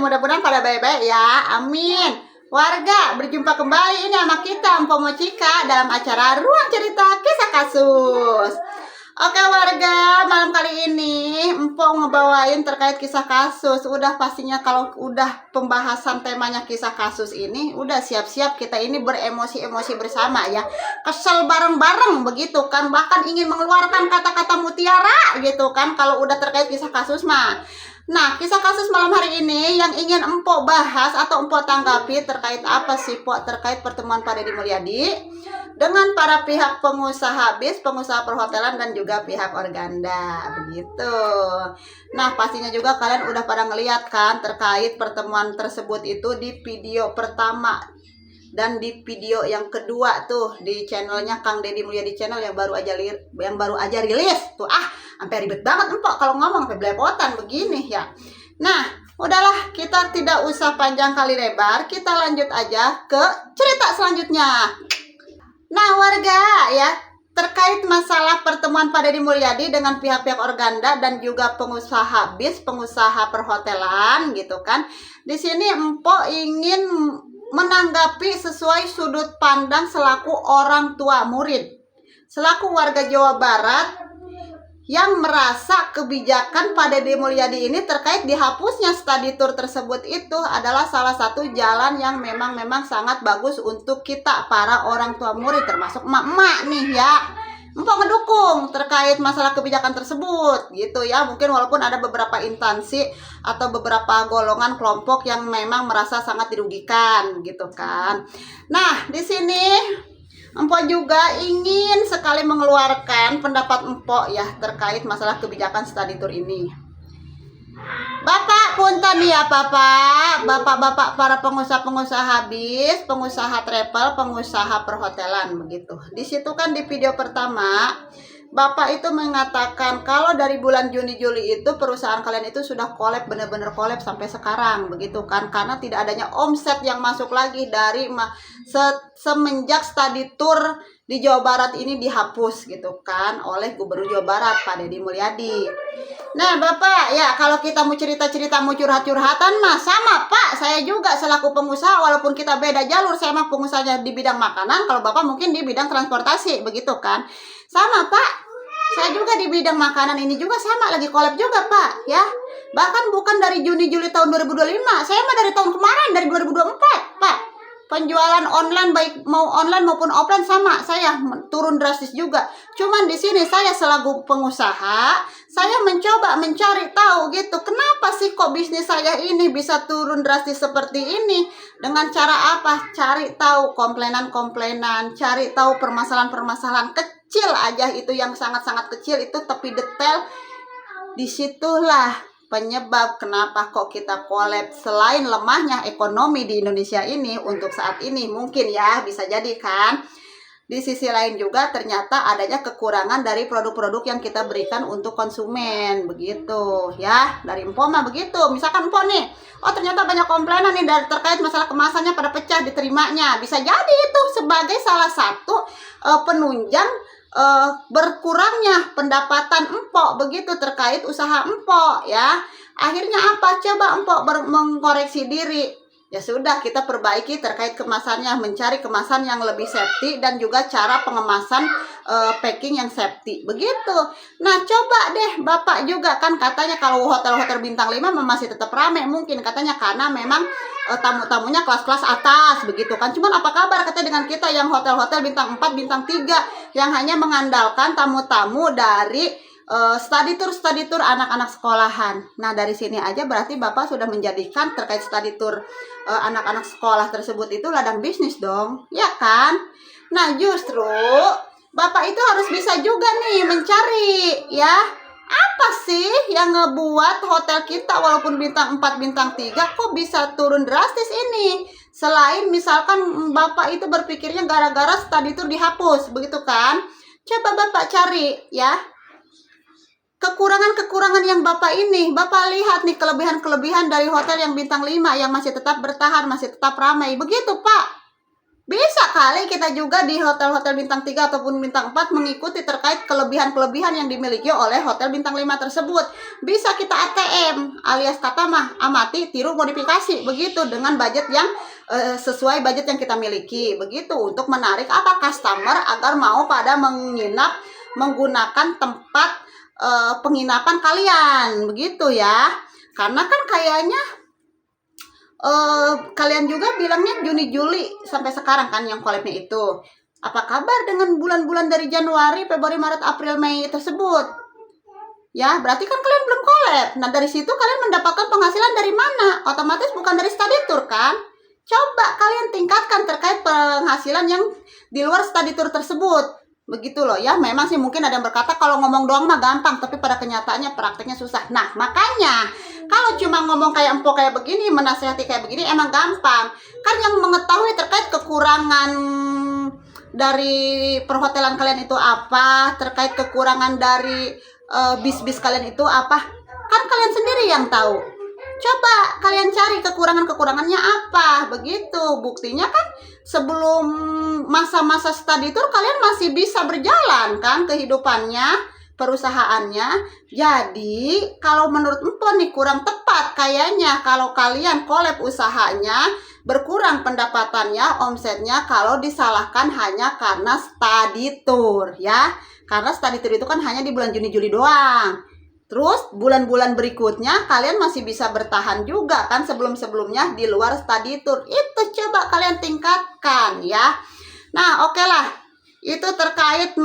mudah-mudahan pada baik-baik ya. Amin. Warga, berjumpa kembali ini sama kita Empo Mochika dalam acara Ruang Cerita Kisah Kasus. Oke warga, malam kali ini Empo ngebawain terkait kisah kasus. Udah pastinya kalau udah pembahasan temanya kisah kasus ini, udah siap-siap kita ini beremosi-emosi bersama ya. Kesel bareng-bareng begitu kan, bahkan ingin mengeluarkan kata-kata mutiara gitu kan kalau udah terkait kisah kasus mah. Nah, kisah kasus malam hari ini yang ingin Empo bahas atau Empo tanggapi terkait apa sih, Po? Terkait pertemuan Pak Deddy Mulyadi dengan para pihak pengusaha bis, pengusaha perhotelan, dan juga pihak Organda, begitu. Nah, pastinya juga kalian udah pada ngeliat kan terkait pertemuan tersebut itu di video pertama dan di video yang kedua tuh di channelnya Kang Deddy Mulyadi Channel yang baru aja rilis tuh. Sampai ribet banget Empok kalau ngomong sampai belepotan begini ya. Nah, udahlah kita tidak usah panjang kali lebar, kita lanjut aja ke cerita selanjutnya. Nah, warga ya, terkait masalah pertemuan Pak Deddy Mulyadi dengan pihak-pihak Organda dan juga pengusaha bis, pengusaha perhotelan gitu kan. Di sini Empok ingin menanggapi sesuai sudut pandang selaku orang tua murid, selaku warga Jawa Barat yang merasa kebijakan Pak Deddy Mulyadi ini terkait dihapusnya study tour tersebut itu adalah salah satu jalan yang memang sangat bagus untuk kita para orang tua murid, termasuk emak-emak nih ya. Empok ngedukung terkait masalah kebijakan tersebut gitu ya. Mungkin walaupun ada beberapa instansi atau beberapa golongan kelompok yang memang merasa sangat dirugikan gitu kan. Nah, di sini Empok juga ingin sekali mengeluarkan pendapat Empok ya terkait masalah kebijakan study tour ini. Bapak punten ya bapak para pengusaha-pengusaha bis, pengusaha travel, pengusaha perhotelan begitu. Di situ kan di video pertama Bapak itu mengatakan kalau dari bulan Juni Juli itu perusahaan kalian itu sudah collab, bener-bener collab sampai sekarang begitu kan, karena tidak adanya omset yang masuk lagi dari semenjak study tour di Jawa Barat ini dihapus gitu kan oleh Gubernur Jawa Barat Pak Deddy Mulyadi. Nah Bapak ya, kalau kita mau cerita-cerita, mau curhat-curhatan mah sama Pak, saya juga selaku pengusaha walaupun kita beda jalur, saya mah pengusahanya di bidang makanan, kalau Bapak mungkin di bidang transportasi begitu kan. Sama Pak, saya juga di bidang makanan ini juga sama, lagi collab juga Pak ya. Bahkan bukan dari Juni Juli tahun 2025, saya mah dari tahun kemarin, dari 2024 Pak. Penjualan online baik mau online maupun offline sama, saya turun drastis juga. Cuman di sini saya selaku pengusaha, saya mencoba mencari tahu gitu, kenapa sih kok bisnis saya ini bisa turun drastis seperti ini? Dengan cara apa? Cari tahu komplainan-komplainan, cari tahu permasalahan-permasalahan kecil aja itu yang sangat-sangat kecil itu tapi detail. Disitulah penyebab kenapa kok kita collab. Selain lemahnya ekonomi di Indonesia ini untuk saat ini mungkin ya, bisa jadi kan. Di sisi lain juga ternyata adanya kekurangan dari produk-produk yang kita berikan untuk konsumen begitu ya. Dari Empok mah begitu. Misalkan Empok nih, oh ternyata banyak komplainan nih dari terkait masalah kemasannya pada pecah diterimanya. Bisa jadi itu sebagai salah satu penunjang berkurangnya pendapatan Empok begitu terkait usaha Empok ya. Akhirnya apa? Coba Empok mengkoreksi diri. Ya sudah, kita perbaiki terkait kemasannya, mencari kemasan yang lebih safety dan juga cara pengemasan packing yang safety begitu. Nah coba deh Bapak juga kan katanya kalau hotel-hotel bintang 5 masih tetap rame, mungkin katanya karena memang tamu-tamunya kelas-kelas atas begitu kan. Cuman apa kabar katanya dengan kita yang hotel-hotel bintang 4, bintang 3 yang hanya mengandalkan tamu-tamu dari study tour anak-anak sekolahan. Nah dari sini aja berarti Bapak sudah menjadikan terkait study tour anak-anak sekolah tersebut itu ladang bisnis dong, ya kan? Nah justru Bapak itu harus bisa juga nih mencari ya, apa sih yang ngebuat hotel kita walaupun bintang 4, bintang 3 kok bisa turun drastis ini? Selain misalkan Bapak itu berpikirnya gara-gara study tour dihapus begitu kan? Coba Bapak cari ya kekurangan-kekurangan yang Bapak ini, Bapak lihat nih kelebihan-kelebihan dari hotel yang bintang 5 yang masih tetap bertahan, masih tetap ramai. Begitu Pak. Bisa kali kita juga di hotel-hotel bintang 3 ataupun bintang 4 mengikuti terkait kelebihan-kelebihan yang dimiliki oleh hotel bintang 5 tersebut. Bisa kita ATM alias kata mah amati tiru modifikasi begitu dengan budget yang sesuai budget yang kita miliki. Begitu untuk menarik apa customer agar mau pada menginap menggunakan tempat penginapan kalian. Begitu ya. Karena kan kayaknya kalian juga bilangnya Juni Juli sampai sekarang kan yang collabnya itu. Apa kabar dengan bulan-bulan dari Januari, Februari, Maret, April, Mei tersebut? Ya, berarti kan kalian belum collab. Nah, dari situ kalian mendapatkan penghasilan dari mana? Otomatis bukan dari study tour kan? Coba kalian tingkatkan terkait penghasilan yang di luar study tour tersebut. Begitu loh ya, memang sih mungkin ada yang berkata kalau ngomong doang mah gampang, tapi pada kenyataannya prakteknya susah. Nah, makanya kalau cuma ngomong kayak empok kayak begini, menasehati kayak begini emang gampang. Kan yang mengetahui terkait kekurangan dari perhotelan kalian itu apa, terkait kekurangan dari bis-bis kalian itu apa, kan kalian sendiri yang tahu. Coba kalian cari kekurangan-kekurangannya apa, begitu. Buktinya kan sebelum masa-masa study tour kalian masih bisa berjalan kan kehidupannya, perusahaannya. Jadi kalau menurut Empo nih kurang tepat kayaknya kalau kalian collab usahanya, berkurang pendapatannya, omsetnya kalau disalahkan hanya karena study tour ya. Karena study tour itu kan hanya di bulan Juni Juli doang. Terus bulan-bulan berikutnya kalian masih bisa bertahan juga kan sebelum-sebelumnya di luar study tour. Itu coba kalian tingkatkan ya. Nah, oke lah. Itu terkait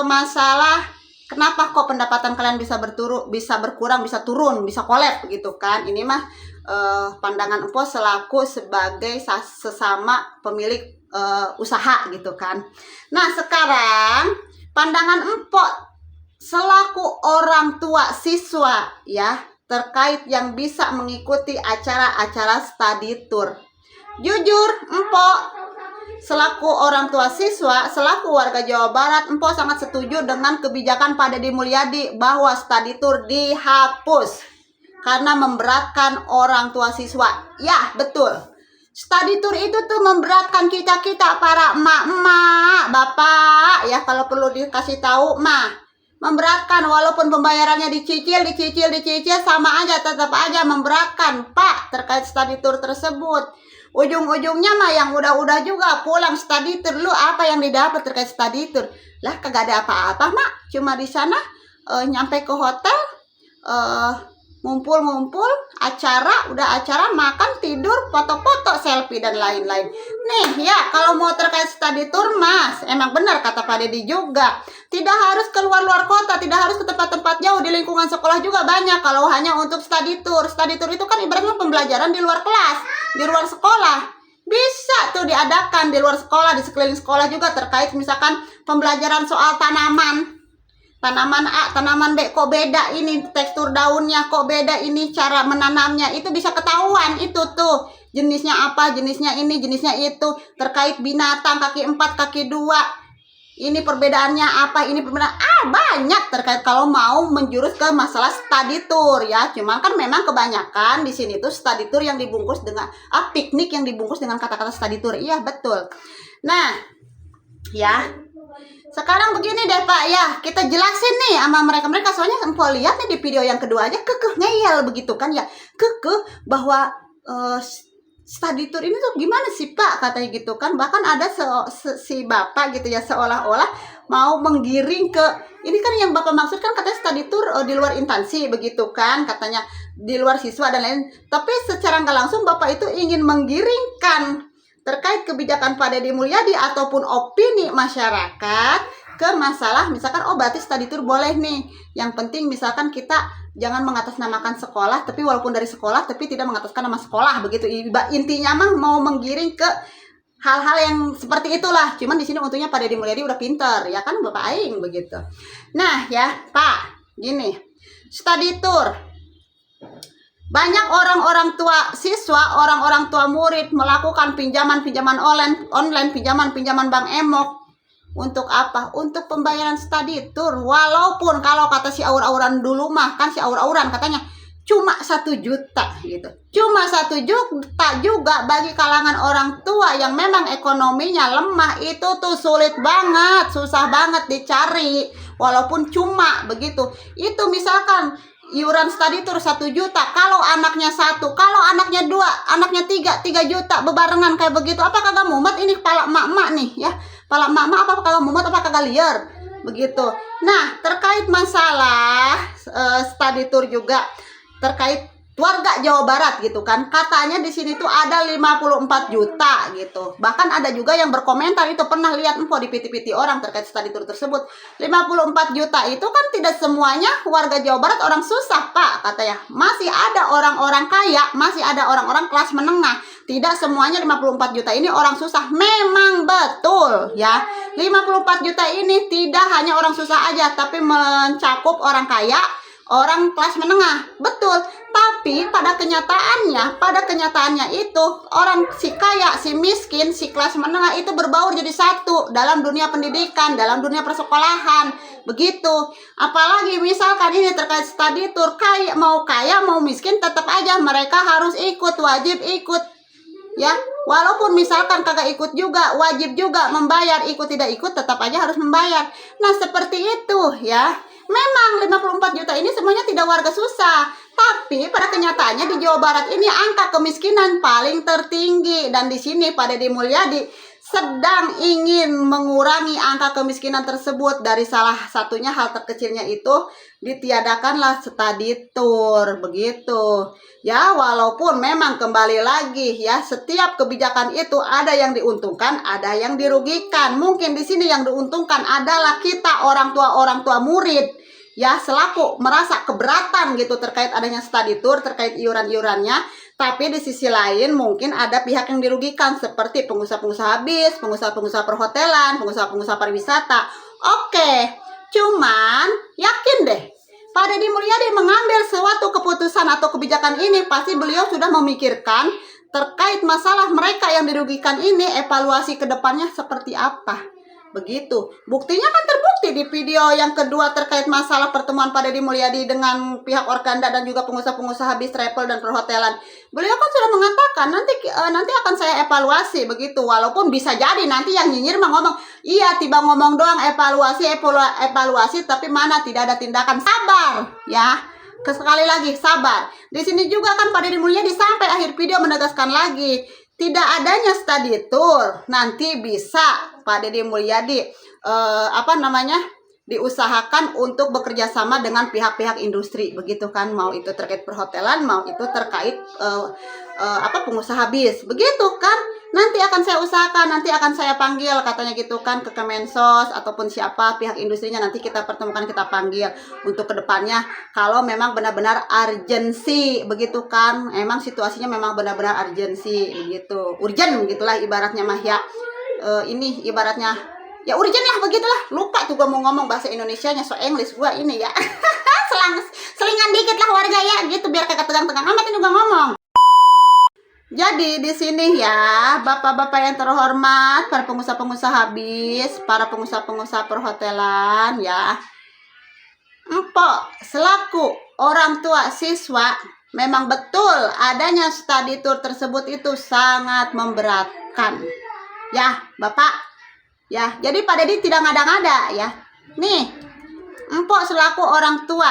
masalah kenapa kok pendapatan kalian bisa berkurang, bisa turun, bisa collab gitu kan. Ini mah pandangan Empo selaku sebagai sesama pemilik usaha gitu kan. Nah, sekarang pandangan Empo selaku orang tua siswa ya terkait yang bisa mengikuti acara-acara study tour. Jujur, Empo selaku orang tua siswa, selaku warga Jawa Barat, Empo sangat setuju dengan kebijakan Pak Deddy Mulyadi bahwa study tour dihapus karena memberatkan orang tua siswa. Ya, betul. Study tour itu tuh memberatkan kita para emak-emak, bapak ya, kalau perlu dikasih tahu mah. Memberatkan walaupun pembayarannya dicicil sama aja, tetap aja memberatkan Pak terkait study tour tersebut. Ujung-ujungnya mah yang udah-udah juga pulang study tour, lu apa yang didapat terkait study tour? Lah kagak ada apa-apa mak, cuma di sana nyampe ke hotel ngumpul-ngumpul, udah acara makan, tidur, foto-foto, selfie dan lain-lain. Nih ya, kalau mau terkait study tour mas, emang benar kata Pak Deddy juga. Tidak harus keluar-luar kota, tidak harus ke tempat-tempat jauh, di lingkungan sekolah juga banyak. Kalau hanya untuk study tour itu kan ibaratnya pembelajaran di luar kelas, di luar sekolah. Bisa tuh diadakan di luar sekolah, di sekeliling sekolah juga terkait misalkan pembelajaran soal tanaman A, tanaman B, kok beda ini tekstur daunnya, kok beda ini cara menanamnya, itu bisa ketahuan itu tuh jenisnya apa, jenisnya ini, jenisnya itu, terkait binatang kaki 4, kaki 2, ini perbedaannya apa, ini perbedaan banyak terkait kalau mau menjurus ke masalah study tour ya. Cuman kan memang kebanyakan di sini tuh study tour yang dibungkus dengan piknik yang dibungkus dengan kata-kata study tour. Iya betul. Nah ya, sekarang begini deh Pak ya, kita jelasin nih sama mereka soalnya Empo lihat nih di video yang kedua aja kekeh ngeyel begitu kan ya, kekeh bahwa study tour ini tuh gimana sih Pak katanya gitu kan. Bahkan ada si bapak gitu ya seolah-olah mau menggiring ke ini kan yang bapak maksud kan katanya study tour di luar instansi begitu kan, katanya di luar siswa dan lain. Tapi secara nggak langsung bapak itu ingin menggiringkan terkait kebijakan Pak Deddy Mulyadi ataupun opini masyarakat ke masalah misalkan berarti study tour boleh nih, yang penting misalkan kita jangan mengatasnamakan sekolah, tapi walaupun dari sekolah tapi tidak mengataskan nama sekolah begitu. Intinya mah mau menggiring ke hal-hal yang seperti itulah. Cuman di sini untungnya Pak Deddy Mulyadi udah pinter ya kan bapak aing begitu. Nah ya Pak, gini, study tour banyak orang-orang tua siswa, orang-orang tua murid melakukan pinjaman online, pinjaman Bank Emok. Untuk apa? Untuk pembayaran study tour. Walaupun kalau kata si aur-auran dulu mah, kan si aur-auran katanya, cuma 1 juta gitu. Cuma 1 juta juga bagi kalangan orang tua yang memang ekonominya lemah itu tuh sulit banget, susah banget dicari walaupun cuma begitu. Itu misalkan iuran study tour 1 juta, kalau anaknya 1, kalau anaknya 2, anaknya 3 juta bebarengan kayak begitu. Apa kagak mumet ini kepala emak-emak nih ya? Kepala emak-emak apa kagak mumet, apa kagak liar begitu. Nah, terkait masalah study tour juga terkait warga Jawa Barat gitu kan. Katanya di sini tuh ada 54 juta gitu. Bahkan ada juga yang berkomentar, itu pernah lihat info di PT-PT orang terkait study tour tersebut. 54 juta itu kan tidak semuanya warga Jawa Barat orang susah, Pak, katanya. Masih ada orang-orang kaya, masih ada orang-orang kelas menengah. Tidak semuanya 54 juta ini orang susah. Memang betul ya. 54 juta ini tidak hanya orang susah aja, tapi mencakup orang kaya, orang kelas menengah, betul. Tapi pada kenyataannya itu orang si kaya, si miskin, si kelas menengah itu berbaur jadi satu dalam dunia pendidikan, dalam dunia persekolahan, begitu. Apalagi misalkan ini terkait study tour, kaya mau miskin tetap aja mereka harus ikut, wajib ikut. Ya, walaupun misalkan kagak ikut juga, wajib juga membayar, ikut tidak ikut tetap aja harus membayar. Nah, seperti itu ya. Memang 54 juta ini semuanya tidak warga susah, tapi pada kenyataannya di Jawa Barat ini angka kemiskinan paling tertinggi, dan di sini Pak Deddy Mulyadi sedang ingin mengurangi angka kemiskinan tersebut. Dari salah satunya hal terkecilnya itu ditiadakanlah study tour begitu. Ya, walaupun memang kembali lagi ya, setiap kebijakan itu ada yang diuntungkan, ada yang dirugikan. Mungkin di sini yang diuntungkan adalah kita orang tua murid ya, selaku merasa keberatan gitu terkait adanya study tour, terkait iuran-iurannya. Tapi di sisi lain mungkin ada pihak yang dirugikan seperti pengusaha-pengusaha bis, pengusaha-pengusaha perhotelan, pengusaha-pengusaha pariwisata. Oke, cuman yakin deh, Pak Deddy Mulyadi mengambil suatu keputusan atau kebijakan ini, pasti beliau sudah memikirkan terkait masalah mereka yang dirugikan ini, evaluasi ke depannya seperti apa. Begitu. Buktinya kan terbukti di video yang kedua terkait masalah pertemuan Pak Deddy Mulyadi dengan pihak Organda dan juga pengusaha-pengusaha bis, travel dan perhotelan. Beliau kan sudah mengatakan nanti akan saya evaluasi begitu. Walaupun bisa jadi nanti yang nyinyir mah ngomong, iya tiba ngomong doang evaluasi tapi mana tidak ada tindakan. Sabar ya. Sekali lagi sabar. Di sini juga kan Pak Deddy Mulyadi sampai akhir video menegaskan lagi, tidak adanya study tour nanti bisa Pak Deddy Mulyadi diusahakan untuk bekerja sama dengan pihak-pihak industri begitu kan, mau itu terkait perhotelan, mau itu terkait pengusaha bis begitu kan. Nanti akan saya usahakan, nanti akan saya panggil katanya gitu kan ke Kemensos ataupun siapa pihak industrinya, nanti kita pertemukan, kita panggil untuk kedepannya kalau memang benar-benar urgensi begitu kan. Emang situasinya memang benar-benar urgensi begitu, urgent begitulah ibaratnya mah ya. Ini ibaratnya ya urgent lah begitulah. Lupa tuh gua mau ngomong bahasa Indonesianya, so English gua ini ya. Selingan dikit lah warga ya gitu, biar kagak tegang-tegang amat ini gua ngomong. Jadi di sini ya, bapak-bapak yang terhormat, para pengusaha-pengusaha bis, para pengusaha-pengusaha perhotelan ya. Empok selaku orang tua siswa, memang betul adanya study tour tersebut itu sangat memberatkan. Ya, Bapak. Ya, jadi Pak Deddy tidak ngada-ngada ya. Nih, empok selaku orang tua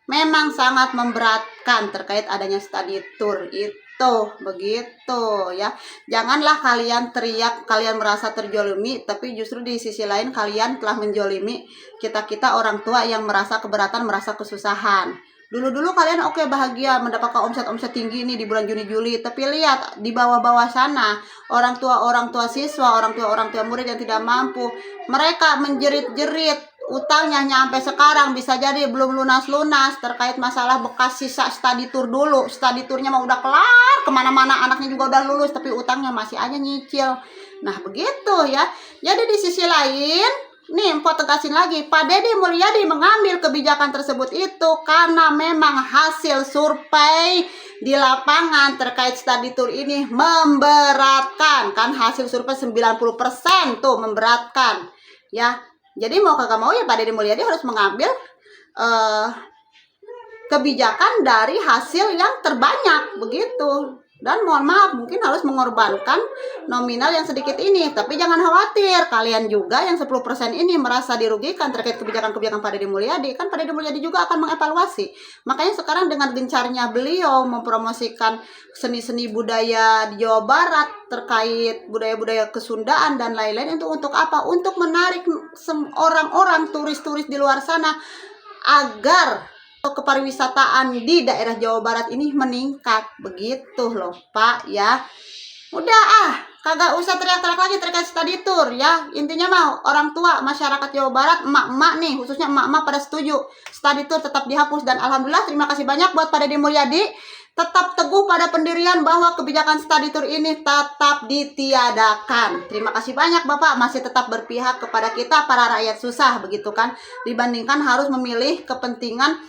memang sangat memberatkan terkait adanya study tour itu. Begitu ya. Janganlah kalian teriak, kalian merasa terjolimi, tapi justru di sisi lain kalian telah menjolimi kita orang tua yang merasa keberatan, merasa kesusahan. Dulu kalian oke bahagia mendapatkan omset tinggi nih di bulan Juni Juli, tapi lihat di bawah-bawah sana orang tua siswa, orang tua murid yang tidak mampu, mereka menjerit-jerit, utangnya nyampe sekarang bisa jadi belum lunas-lunas terkait masalah bekas sisa study tour dulu. Study tournya mah udah kelar, kemana-mana anaknya juga udah lulus, tapi utangnya masih aja nyicil. Nah begitu ya. Jadi di sisi lain, nih Mpok tegasin lagi, Pak Deddy Mulyadi mengambil kebijakan tersebut itu karena memang hasil survei di lapangan terkait study tour ini memberatkan. Kan hasil survei 90% tuh memberatkan ya. Jadi mau kagak mau ya Pak Deddy Mulyadi harus mengambil kebijakan dari hasil yang terbanyak begitu. Dan mohon maaf, mungkin harus mengorbankan nominal yang sedikit ini. Tapi jangan khawatir, kalian juga yang 10% ini merasa dirugikan terkait kebijakan-kebijakan Pak Deddy Mulyadi. Kan Pak Deddy Mulyadi juga akan mengevaluasi. Makanya sekarang dengan gencarnya beliau mempromosikan seni-seni budaya di Jawa Barat terkait budaya-budaya kesundaan dan lain-lain, untuk apa? Untuk menarik orang-orang turis-turis di luar sana agar kepariwisataan di daerah Jawa Barat ini meningkat begitu loh Pak ya. Udah kagak usah teriak-teriak lagi terkait study tour ya. Intinya mau orang tua masyarakat Jawa Barat, emak-emak nih, khususnya emak-emak pada setuju study tour tetap dihapus. Dan alhamdulillah terima kasih banyak buat Pak Deddy Mulyadi, tetap teguh pada pendirian bahwa kebijakan study tour ini tetap ditiadakan. Terima kasih banyak Bapak, masih tetap berpihak kepada kita para rakyat susah begitu kan, dibandingkan harus memilih kepentingan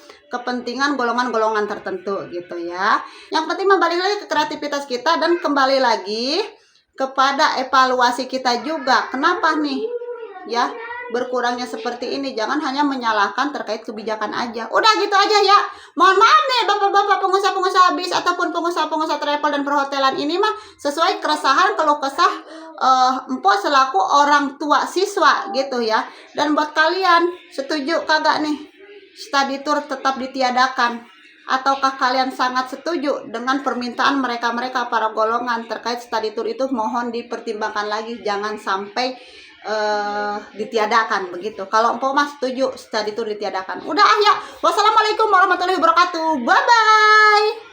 golongan-golongan tertentu gitu ya. Yang penting balik lagi ke kreativitas kita dan kembali lagi kepada evaluasi kita juga. Kenapa nih ya berkurangnya seperti ini? Jangan hanya menyalahkan terkait kebijakan aja. Udah gitu aja ya. Mohon maaf nih bapak-bapak pengusaha-pengusaha bis ataupun pengusaha-pengusaha travel dan perhotelan, ini mah sesuai keresahan keluh kesah empok selaku orang tua siswa gitu ya. Dan buat kalian, setuju kagak nih study tour tetap ditiadakan? Ataukah kalian sangat setuju dengan permintaan mereka para golongan terkait study tour itu? Mohon dipertimbangkan lagi, jangan sampai ditiadakan begitu. Kalau empok mas setuju study tour ditiadakan. Udah ya. Wassalamualaikum warahmatullahi wabarakatuh. Bye bye.